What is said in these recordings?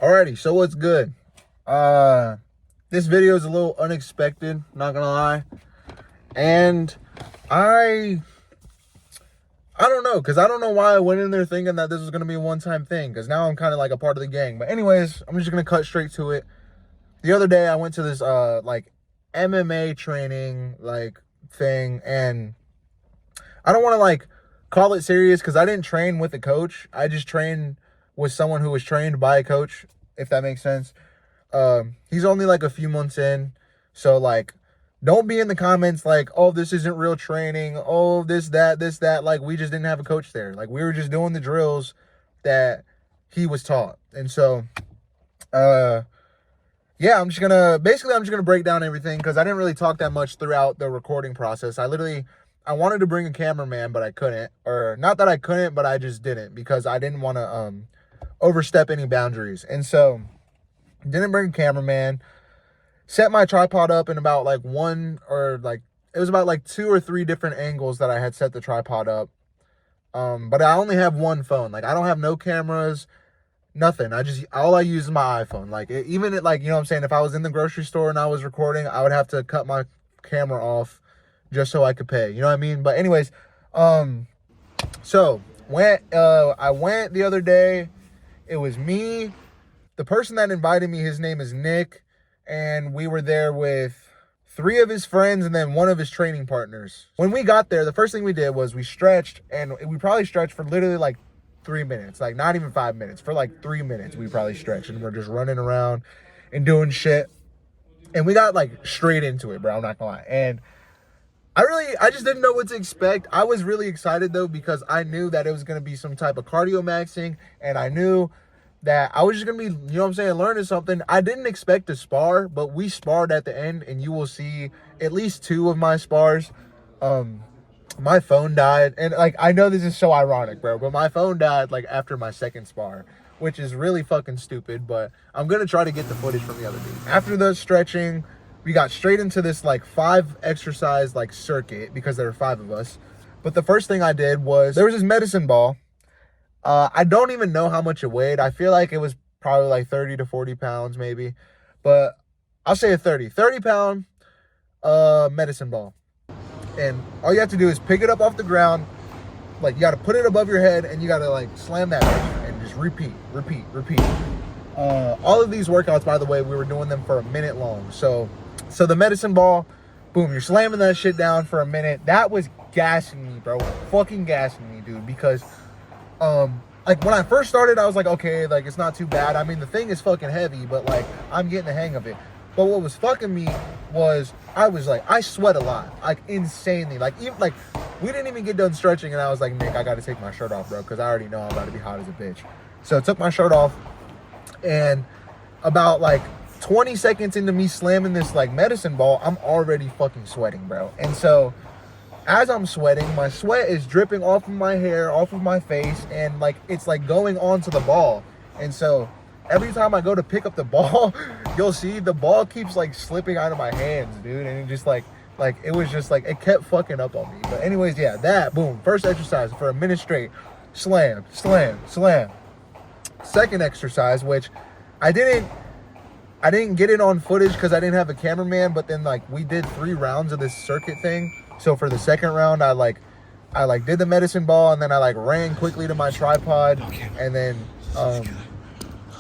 Alrighty, so what's good? This video is a little unexpected, not gonna lie. And I don't know, because I don't know why I went in there thinking that this was gonna be a one-time thing, because now I'm kind of like a part of the gang. But anyways, I'm just gonna cut straight to it. The other day I went to this like MMA training like thing, and I don't want to like call it serious because I didn't train with a coach. I just trained with someone who was trained by a coach, if that makes sense. He's only like a few months in, so like don't be in the comments like, oh, this isn't real training, oh, this that. Like, we just didn't have a coach there. Like, we were just doing the drills that he was taught. And so yeah, I'm just gonna break down everything because I didn't really talk that much throughout the recording process. I wanted to bring a cameraman, but I couldn't. Or not that I couldn't, but I just didn't, because I didn't want to overstep any boundaries. And so didn't bring a cameraman. Set my tripod up in about like it was about like 2 or 3 different angles that I had set the tripod up. But I only have one phone. Like, I don't have no cameras, nothing. All I use is my iPhone. Like, you know what I'm saying? If I was in the grocery store and I was recording, I would have to cut my camera off just so I could pay. You know what I mean? But anyways, so I went the other day. It was me. The person that invited me, his name is Nick, and we were there with 3 of his friends and then 1 of his training partners. When we got there, the first thing we did was we stretched, and we probably stretched for literally like 3 minutes, like not even 5 minutes. For like 3 minutes, we probably stretched, and we're just running around and doing shit. And we got like straight into it, bro. I'm not gonna lie. And I just didn't know what to expect. I was really excited though, because I knew that it was gonna be some type of cardio maxing, and I knew that I was just gonna be, you know what I'm saying, learning something. I didn't expect to spar, but we sparred at the end, and you will see at least 2 of my spars. My phone died, and like, I know this is so ironic, bro, but my phone died like after my second spar, which is really fucking stupid, but I'm gonna try to get the footage from the other dude. After the stretching, we got straight into this like 5 exercise like circuit, because there were 5 of us. But the first thing I did was, there was this medicine ball. I don't even know how much it weighed. I feel like it was probably like 30 to 40 pounds maybe, but I'll say a 30 pound medicine ball. And all you have to do is pick it up off the ground. Like, you got to put it above your head, and you got to like slam that bitch and just repeat. All of these workouts, by the way, we were doing them for a minute long. So the medicine ball, boom, you're slamming that shit down for a minute. That was gassing me, bro. Fucking gassing me, dude, because like, when I first started, I was like, okay, like, it's not too bad. I mean, the thing is fucking heavy, but like, I'm getting the hang of it. But what was fucking me was, I sweat a lot, like insanely. Like, even like, we didn't even get done stretching, and I was like, Nick, I got to take my shirt off, bro, because I already know I'm about to be hot as a bitch. So I took my shirt off, and about like 20 seconds into me slamming this like medicine ball, I'm already fucking sweating, bro. And so as I'm sweating, my sweat is dripping off of my hair, off of my face, and like, it's like going onto the ball. And so every time I go to pick up the ball, you'll see the ball keeps like slipping out of my hands, dude. And it just like it was just like, it kept fucking up on me. But anyways, yeah, that, boom, first exercise for a minute straight, slam. Second exercise, which I didn't get it on footage because I didn't have a cameraman, but then like, we did 3 rounds of this circuit thing. So for the second round, I did the medicine ball, and then I like ran quickly to my tripod, and then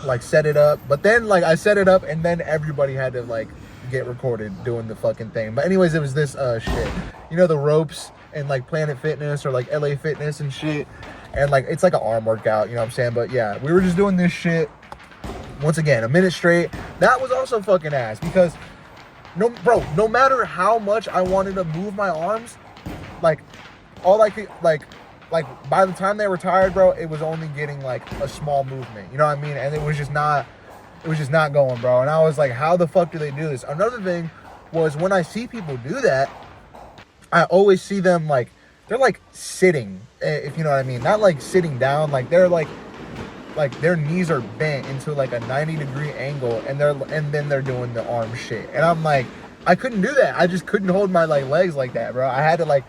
like set it up. But then like, I set it up, and then everybody had to like get recorded doing the fucking thing. But anyways, it was this shit, you know, the ropes and like Planet Fitness or like LA Fitness and shit, and like, it's like an arm workout, you know what I'm saying? But yeah, we were just doing this shit once again, a minute straight. That was also fucking ass, because no matter how much I wanted to move my arms, like, all I could, like by the time they were tired, bro, it was only getting like a small movement, you know what I mean? And it was just not going, bro. And I was like, how the fuck do they do this? Another thing was, when I see people do that, I always see them like, they're like sitting, if you know what I mean, not like sitting down, like they're like their knees are bent into like a 90-degree angle, and then they're doing the arm shit. And I'm like, I couldn't do that. I just couldn't hold my like legs like that, bro. I had to like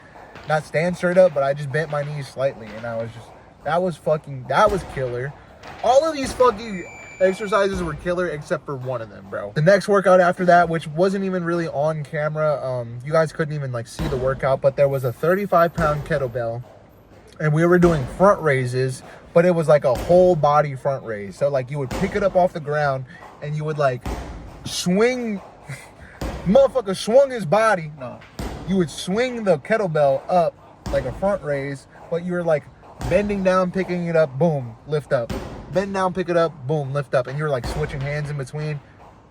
not stand straight up, but I just bent my knees slightly, and that was killer. All of these fucking exercises were killer except for one of them, bro. The next workout after that, which wasn't even really on camera, you guys couldn't even like see the workout, but there was a 35-pound kettlebell, and we were doing front raises, but it was like a whole body front raise. So like you would pick it up off the ground and you would like swing, motherfucker swung his body. No, you would swing the kettlebell up like a front raise, but you were like bending down, picking it up, boom, lift up. Bend down, pick it up, boom, lift up. And you were like switching hands in between.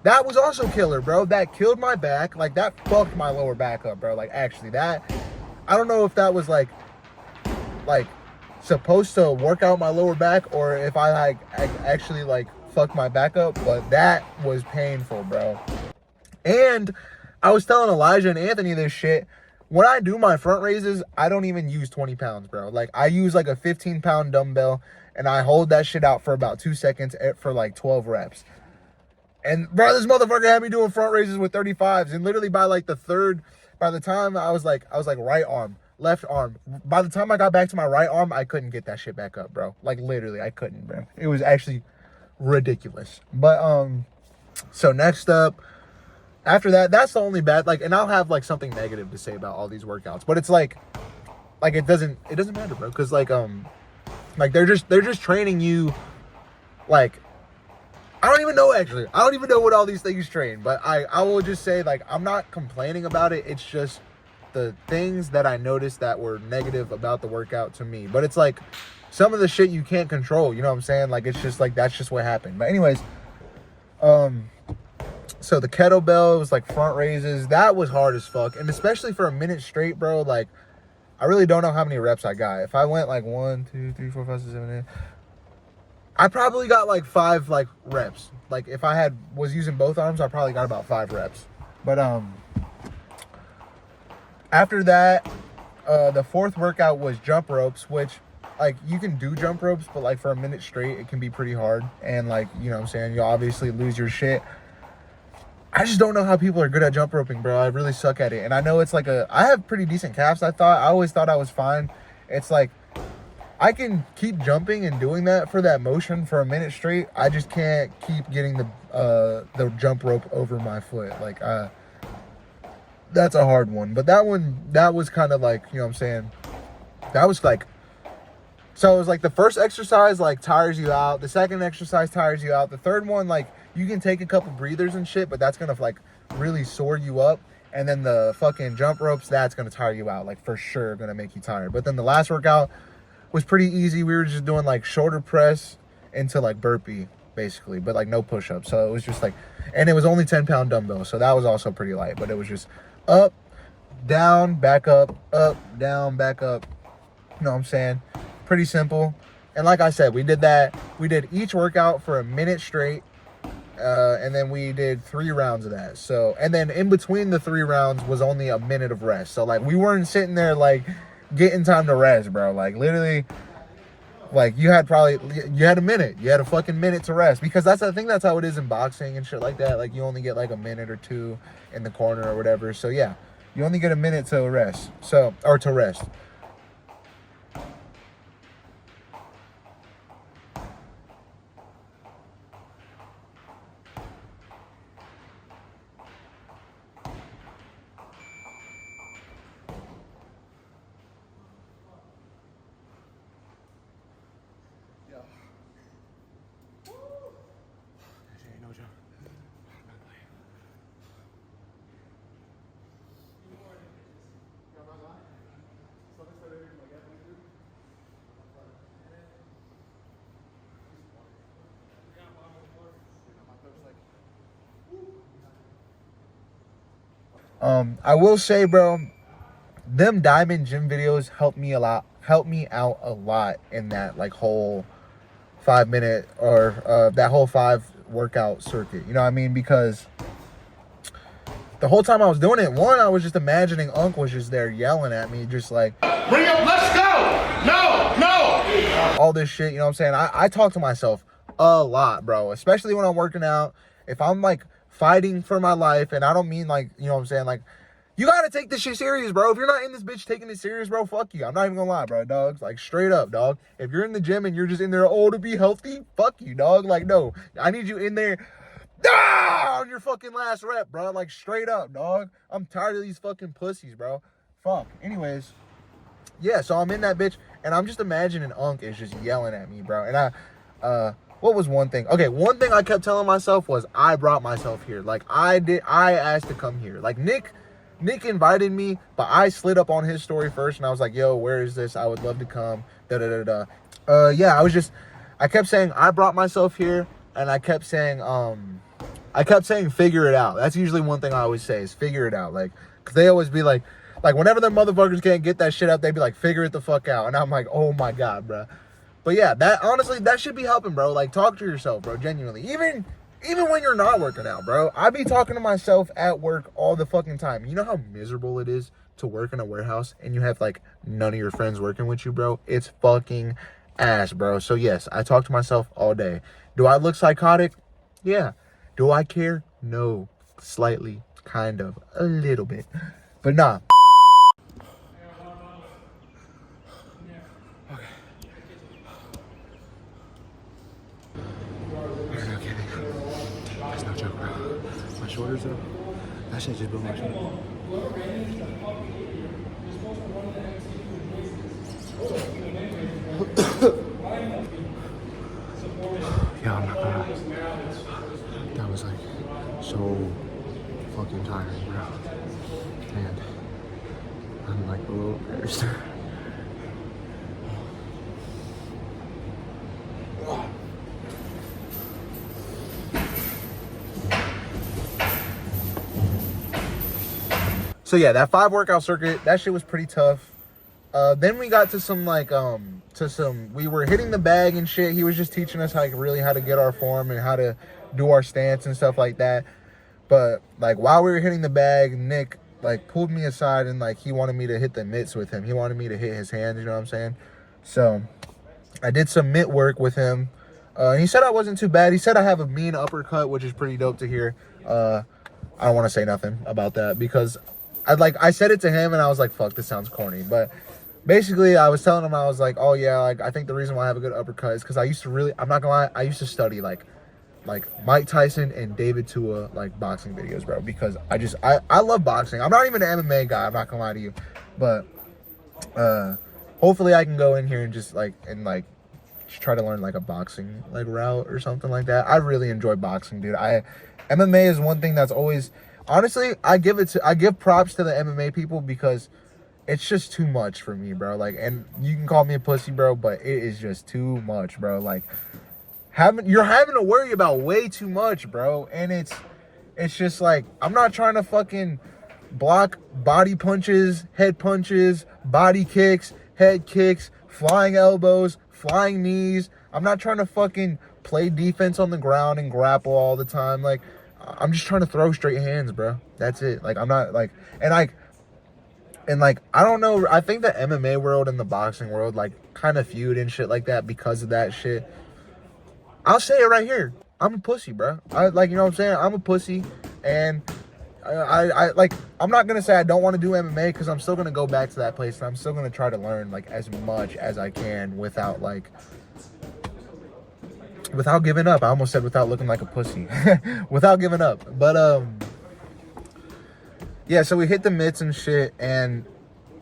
That was also killer, bro. That killed my back. Like that fucked my lower back up, bro. Like actually that, I don't know if that was like supposed to work out my lower back or if I like actually like fucked my back up, but that was painful, bro. And I was telling Elijah and Anthony this shit. When I do my front raises, I don't even use 20 pounds, bro. Like I use like a 15-pound dumbbell and I hold that shit out for about 2 seconds for like 12 reps. And bro, this motherfucker had me doing front raises with 35s, and literally by like by the time I was like right arm, left arm. By the time I got back to my right arm, I couldn't get that shit back up, bro. Like literally, I couldn't, bro. It was actually ridiculous. But so next up, after that, that's the only bad, like, and I'll have like something negative to say about all these workouts, but it's like it doesn't matter, bro, because like they're just training you. Like I don't even know, actually. I don't even know what all these things train, but I will just say, like, I'm not complaining about it. It's just the things that I noticed that were negative about the workout to me. But it's like some of the shit you can't control, you know what I'm saying? Like, it's just like, that's just what happened. But anyways, so the kettlebell was like front raises. That was hard as fuck. And especially for a minute straight, bro, like, I really don't know how many reps I got. If I went like 1, 2, 3, 4, 5, 6, 7, 8, I probably got like 5 like reps. Like if I was using both arms, I probably got about 5 reps. But after that, the fourth workout was jump ropes, which like you can do jump ropes, but like for a minute straight, it can be pretty hard. And like, you know what I'm saying, you obviously lose your shit. I just don't know how people are good at jump roping, bro. I really suck at it. And I know it's like I have pretty decent calves, I always thought I was fine. It's like, I can keep jumping and doing that for that motion for a minute straight. I just can't keep getting the jump rope over my foot. Like, that's a hard one. But that was kind of like, you know what I'm saying? That was like, so it was like the first exercise like tires you out. The second exercise tires you out. The third one, like, you can take a couple breathers and shit, but that's gonna like really sore you up. And then the fucking jump ropes, that's gonna tire you out. Like for sure gonna make you tired. But then the last workout was pretty easy. We were just doing like shoulder press into like burpee basically, but like no push-ups. So it was just like, and it was only 10-pound dumbbells. So that was also pretty light, but it was just up, down, back up, down, back up. You know what I'm saying? Pretty simple. And like I said, we did that. We did each workout for a minute straight. And then we did 3 rounds of that. So, and then in between the 3 rounds was only a minute of rest. So like we weren't sitting there like getting time to rest, bro. Like literally, like you had a minute. You had a fucking minute to rest, because I think that's how it is in boxing and shit like that. Like you only get like a minute or 2 in the corner or whatever. So yeah, you only get a minute to rest. So, or to rest. I will say, bro, them diamond gym videos helped me out a lot in that like whole 5-minute or that whole 5 workout circuit. You know what I mean? Because the whole time I was doing it, I was just imagining Unc was just there yelling at me, just like, bring up, let's go, no, all this shit. You know what I'm saying? I talk to myself a lot, bro, especially when I'm working out. If I'm like fighting for my life, and I don't mean like, you know what I'm saying, like You gotta take this shit serious, bro. If you're not in this bitch taking it serious, bro, fuck you. I'm not even gonna lie, bro, dogs. Like, straight up, dog. If you're in the gym and you're just in there, oh, to be healthy, fuck you, dog. Like, no. I need you in there on your fucking last rep, bro. Like, straight up, dog. I'm tired of these fucking pussies, bro. Fuck. Anyways, yeah, so I'm in that bitch, and I'm just imagining Unc is just yelling at me, bro. And what was one thing? Okay, one thing I kept telling myself was I brought myself here. Like, I asked to come here. Like, Nick invited me, but I slid up on his story first, and I was like, yo, where is this? I would love to come. Yeah, I kept saying I brought myself here, and I kept saying figure it out. That's usually one thing I always say is figure it out. Like, cause they always be like whenever them motherfuckers can't get that shit out, they be like, figure it the fuck out. And I'm like, oh my God, bro. But yeah, that honestly, that should be helping, bro. Like, talk to yourself, bro, genuinely. Even when you're not working out, bro. I be talking to myself at work all the fucking time. You know how miserable it is to work in a warehouse and you have, like, none of your friends working with you, bro? It's fucking ass, bro. So, yes, I talk to myself all day. Do I look psychotic? Yeah. Do I care? No. Slightly. Kind of. A little bit. But nah. That's no joke, bro. My shoulders up. That shit just blew my shoulder. Yeah, I'm not gonna lie. That was like so fucking tiring, bro. And I'm like a little embarrassed. So yeah, that 5 workout circuit, that shit was pretty tough. Then we got to some we were hitting the bag and shit. He was just teaching us like really how to get our form and how to do our stance and stuff like that. But like while we were hitting the bag, Nick like pulled me aside and like he wanted me to hit the mitts with him. He wanted me to hit his hands, you know what I'm saying? So I did some mitt work with him. And he said I wasn't too bad. He said I have a mean uppercut, which is pretty dope to hear. I don't want to say nothing about that because I said it to him and I was like, fuck, this sounds corny. But basically I was telling him, I was like, oh yeah, like I think the reason why I have a good uppercut is because I used to really, I'm not gonna lie, I used to study like Mike Tyson and David Tua like boxing videos, bro, because I love boxing. I'm not even an MMA guy, I'm not gonna lie to you. But hopefully I can go in here and just try to learn like a boxing like route or something like that. I really enjoy boxing, dude. MMA is one thing that's always, honestly, I give props to the MMA people because it's just too much for me, bro. Like, and you can call me a pussy, bro, but it is just too much, bro. Like, you're having to worry about way too much, bro. And it's just like, I'm not trying to fucking block body punches, head punches, body kicks, head kicks, flying elbows, flying knees. I'm not trying to fucking play defense on the ground and grapple all the time. Like, I'm just trying to throw straight hands, bro. That's it. Like, I'm not like, and I don't know. I think the MMA world and the boxing world like kind of feud and shit like that because of that shit. I'll say it right here. I'm a pussy, bro. You know what I'm saying? I'm a pussy, and I'm not gonna say I don't want to do MMA because I'm still gonna go back to that place and I'm still gonna try to learn like as much as I can without giving up. I almost said without looking like a pussy. Without giving up. But yeah, so we hit the mitts and shit. And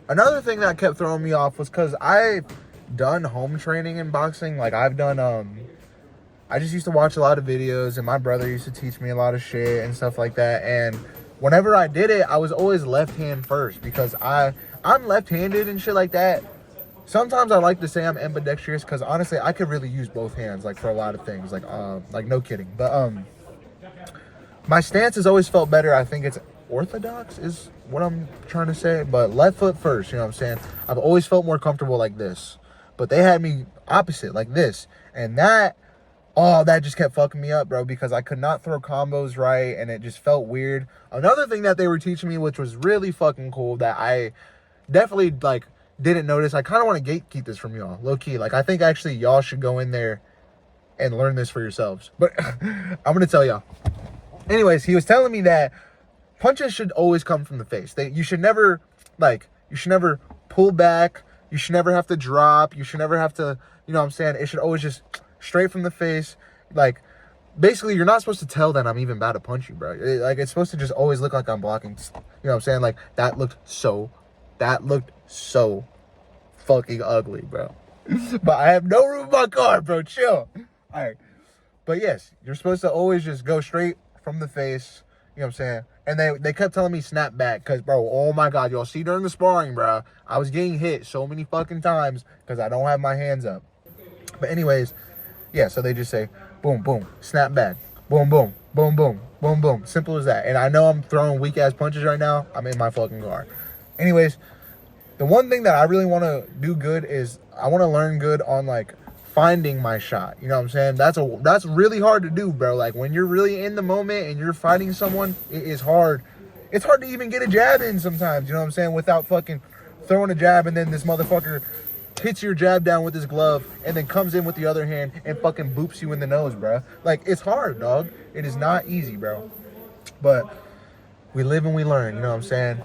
another thing that kept throwing me off was because I've done home training in boxing. Like I've done I just used to watch a lot of videos and my brother used to teach me a lot of shit and stuff like that. And whenever I did it, I was always left hand first because I'm left-handed and shit like that. Sometimes I like to say I'm ambidextrous because honestly, I could really use both hands like for a lot of things. Like no kidding. But my stance has always felt better. I think it's orthodox is what I'm trying to say. But left foot first, you know what I'm saying? I've always felt more comfortable like this. But they had me opposite, like this. And that just kept fucking me up, bro, because I could not throw combos right and it just felt weird. Another thing that they were teaching me, which was really fucking cool, that I definitely like didn't notice. I kind of want to gatekeep this from y'all, low key. Like I think actually y'all should go in there and learn this for yourselves. But I'm gonna tell y'all. Anyways, he was telling me that punches should always come from the face. You should never, pull back. You should never have to drop. You should never have to, you know what I'm saying? It should always just straight from the face. Like, basically, you're not supposed to tell that I'm even about to punch you, bro. It's supposed to just always look like I'm blocking. You know what I'm saying? Like, that looked so fucking ugly, bro. But I have no room in my car, bro. Chill. All right. But yes, you're supposed to always just go straight from the face. You know what I'm saying? And they kept telling me snap back. Because, bro, oh my God. Y'all see during the sparring, bro, I was getting hit so many fucking times because I don't have my hands up. But anyways, yeah, so they just say, boom, boom, snap back. Boom, boom, boom, boom, boom, boom. Simple as that. And I know I'm throwing weak-ass punches right now. I'm in my fucking car. Anyways, the one thing that I really want to do good is I want to learn good on, like, finding my shot. You know what I'm saying? That's really hard to do, bro. Like, when you're really in the moment and you're fighting someone, it is hard. It's hard to even get a jab in sometimes, you know what I'm saying, without fucking throwing a jab, and then this motherfucker hits your jab down with his glove and then comes in with the other hand and fucking boops you in the nose, bro. Like, it's hard, dog. It is not easy, bro. But we live and we learn, you know what I'm saying?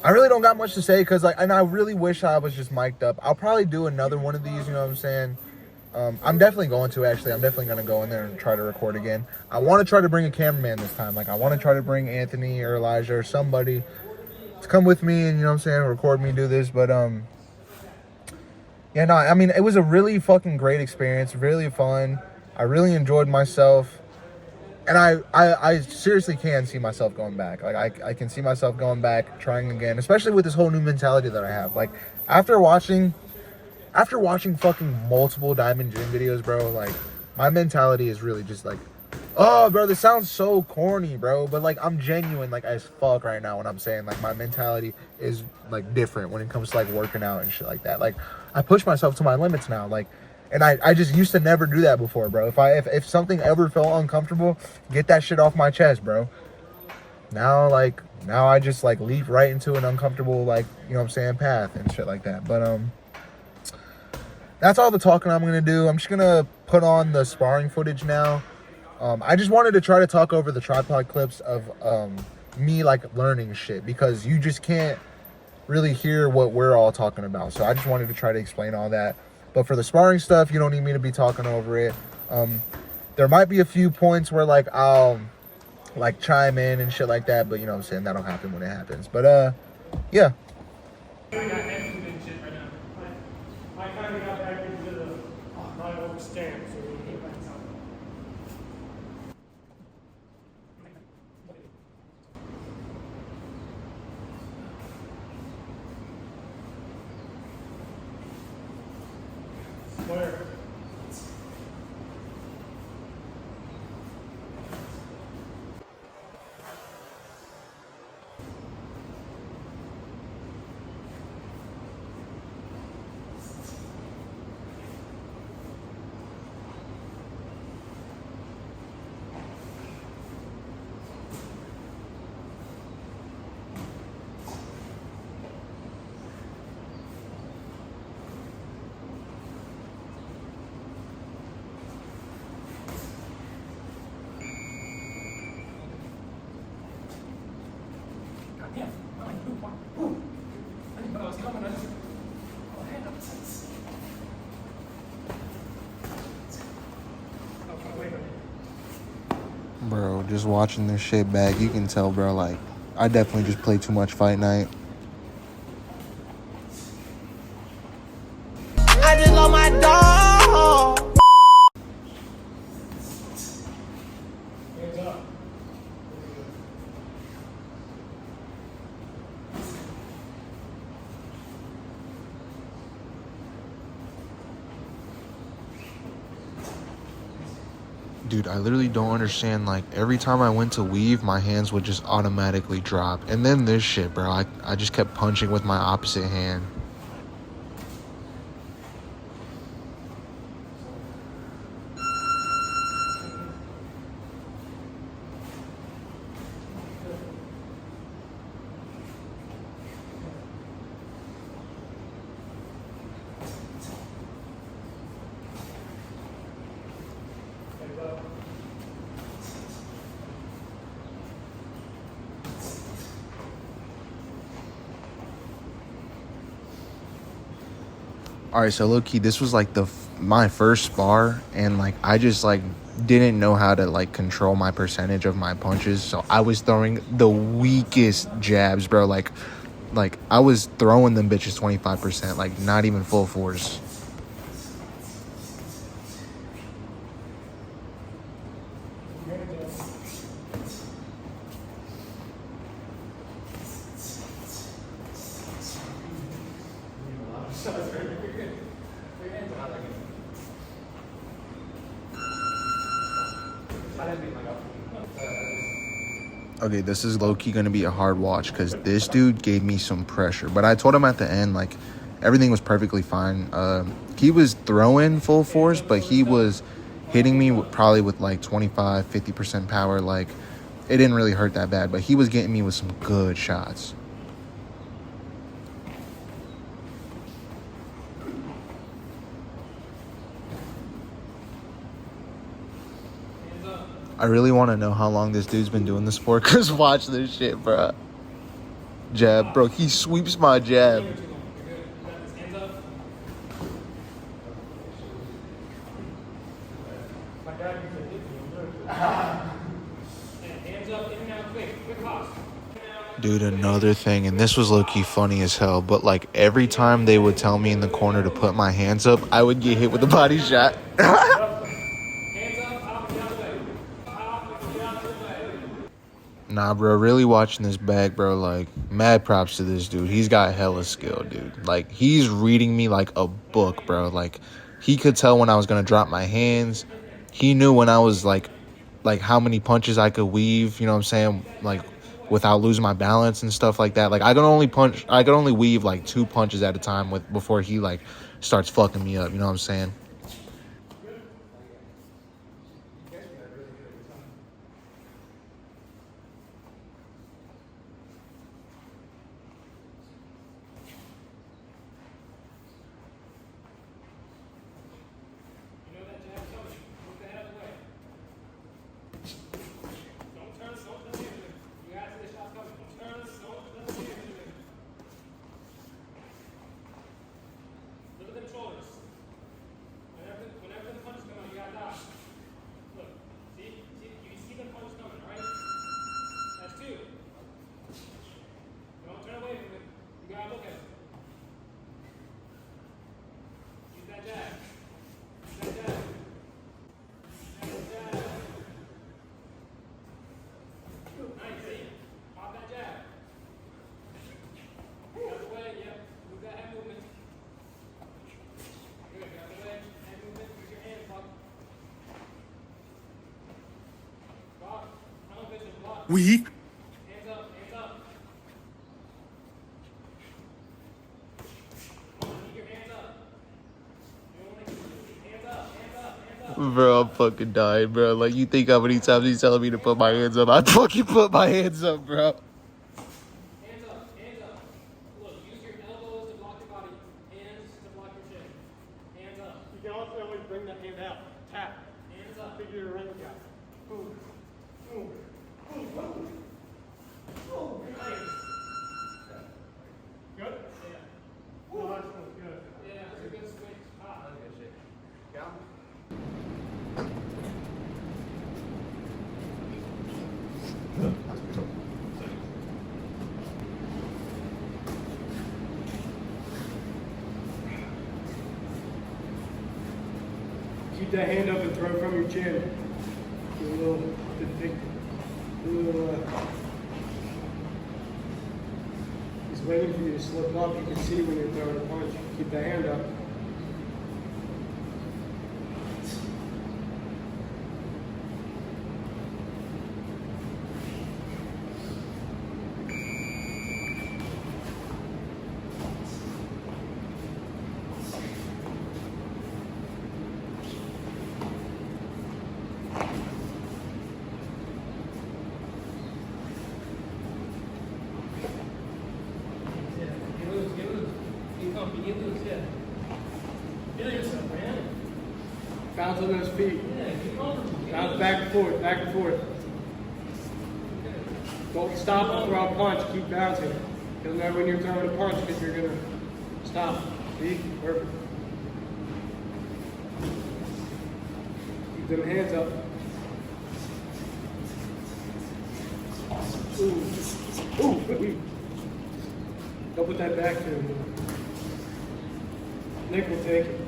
I really don't got much to say because, like, and I really wish I was just mic'd up. I'll probably do another one of these, you know what I'm saying? I'm definitely going to, actually. I'm definitely going to go in there and try to record again. I want to try to bring a cameraman this time. Like, I want to try to bring Anthony or Elijah or somebody to come with me and, you know what I'm saying, record me do this. But, yeah, no, I mean, it was a really fucking great experience, really fun. I really enjoyed myself. And I seriously can see myself going back. Like, I can see myself going back, trying again, especially with this whole new mentality that I have. Like, after watching fucking multiple Diamond Gym videos, bro, like, my mentality is really just like, oh, bro, this sounds so corny, bro, but, like, I'm genuine, like, as fuck right now when I'm saying, like, my mentality is, like, different when it comes to, like, working out and shit like that. Like, I push myself to my limits now, like, and I just used to never do that before, bro. If something ever felt uncomfortable, get that shit off my chest, bro. Now I just, like, leap right into an uncomfortable, like, you know what I'm saying, path and shit like that. But, that's all the talking I'm going to do. I'm just going to put on the sparring footage now. I just wanted to try to talk over the tripod clips of, me, like, learning shit, because you just can't really hear what we're all talking about. So I just wanted to try to explain all that. But for the sparring stuff, you don't need me to be talking over it. There might be a few points where, like, I'll, like, chime in and shit like that. But, you know what I'm saying, that'll happen when it happens. But, yeah. I got heavy and shit right now. I kind of got back into my old stance. So we can get back something. Where? Yeah. Ooh. I didn't know I was coming. I just. Oh, hand up. Okay, wait a minute. Bro, just watching this shit back, you can tell, bro, like, I definitely just played too much Fight Night. I just love my dog. Hands up. Dude, I literally don't understand. Like, every time I went to weave, my hands would just automatically drop. And then this shit, bro, I just kept punching with my opposite hand. All right, so low key, this was like my first spar, and like I just like didn't know how to like control my percentage of my punches, so I was throwing the weakest jabs, bro. Like I was throwing them bitches 25%, like not even full force. Okay, this is low-key going to be a hard watch because this dude gave me some pressure. But I told him at the end, like, everything was perfectly fine. He was throwing full force, but he was hitting me probably with, like, 25, 50% power. Like, it didn't really hurt that bad, but he was getting me with some good shots. I really want to know how long this dude's been doing this for, because watch this shit, bro. Jab, bro. He sweeps my jab. Dude, another thing, and this was low-key funny as hell, but like every time they would tell me in the corner to put my hands up, I would get hit with a body shot. Nah, bro, really watching this bag, bro, like, mad props to this dude. He's got hella skill, dude. Like, he's reading me like a book, bro. Like, he could tell when I was going to drop my hands. He knew when I was, like, how many punches I could weave, you know what I'm saying? Like, without losing my balance and stuff like that. Like, I could only weave, like, 2 punches at a time before he, like, starts fucking me up, you know what I'm saying? Weak. Hands up, hands up. Keep your hands up. Hands up, hands up, hands up. Bro, I'm fucking dying, bro. Like, you think how many times he's telling me to put my hands up? I'd fucking put my hands up, bro. Hands up, hands up. Look, use your elbows to block your body. Hands to block your chin. Hands up. You can also always bring that hand out. Tap. Hands up. Figure your range out. Boom. Boom. Boom. Boom. Oh, good? Yeah. Oh, that's good. Yeah, that's a good switch. Ah, that's good shit. Got me. Keep that hand up and throw from your chin. Do a little, he's waiting for you to slip up. You can see when you're throwing a punch. Keep that hand up. Bounce on those feet. Bounce back and forth, back and forth. Don't stop and throw a punch. Keep bouncing. You'll know when you're throwing a punch that you're going to stop. See? Perfect. them hands up. Ooh. Ooh. Don't put that back to him. Nick will take it.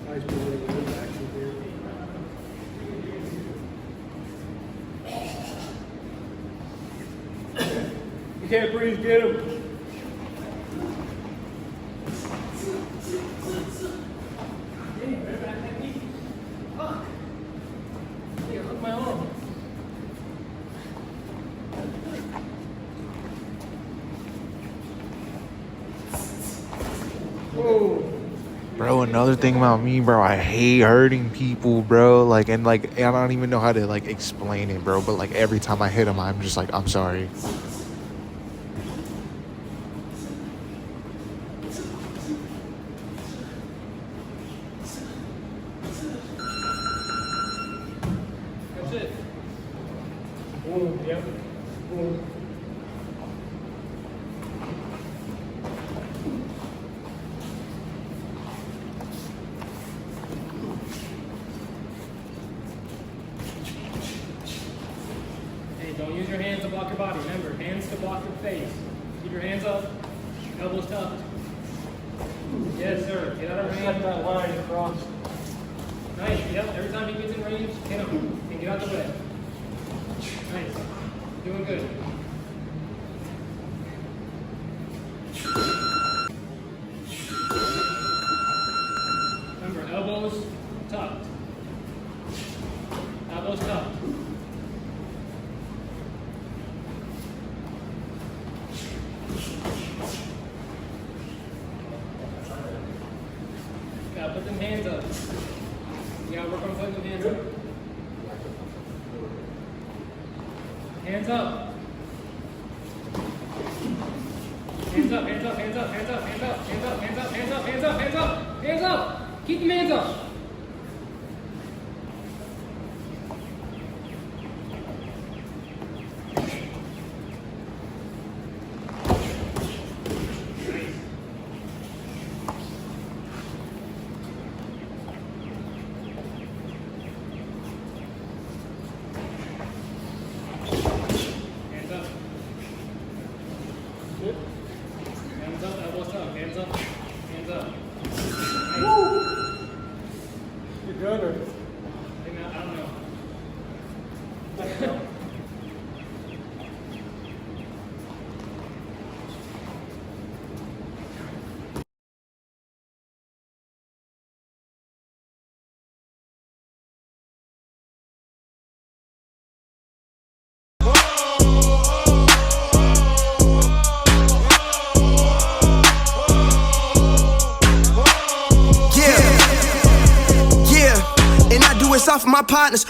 Nice moving action here. You can't breathe, get him. Fuck. Hey, hook my arm. Whoa. Bro, another thing about me, bro, I hate hurting people, bro. Like, and I don't even know how to like explain it, bro. But like every time I hit them, I'm just like, I'm sorry. That's it. Boom, yep. Boom. Hey, don't use your hands to block your body. Remember, hands to block your face. Keep your hands up, elbows tucked. Yes, sir. Get out of range. Set that line across. Nice. Yep. Every time he gets in range, hit him and get out the way. Nice. Doing good. Remember, elbows tucked. Elbows tucked. Gotta put them hands up. You gotta work on putting them hands up. Hands up. Hands up, hands up, hands up, hands up, hands up, hands up, hands up, hands up, hands up, hands up, hands up. Keep them hands up. Hands up. Hands up, elbows up, hands up, hands up. Nice. You're good, or? I don't know. Yeah, and I do it off of my partners.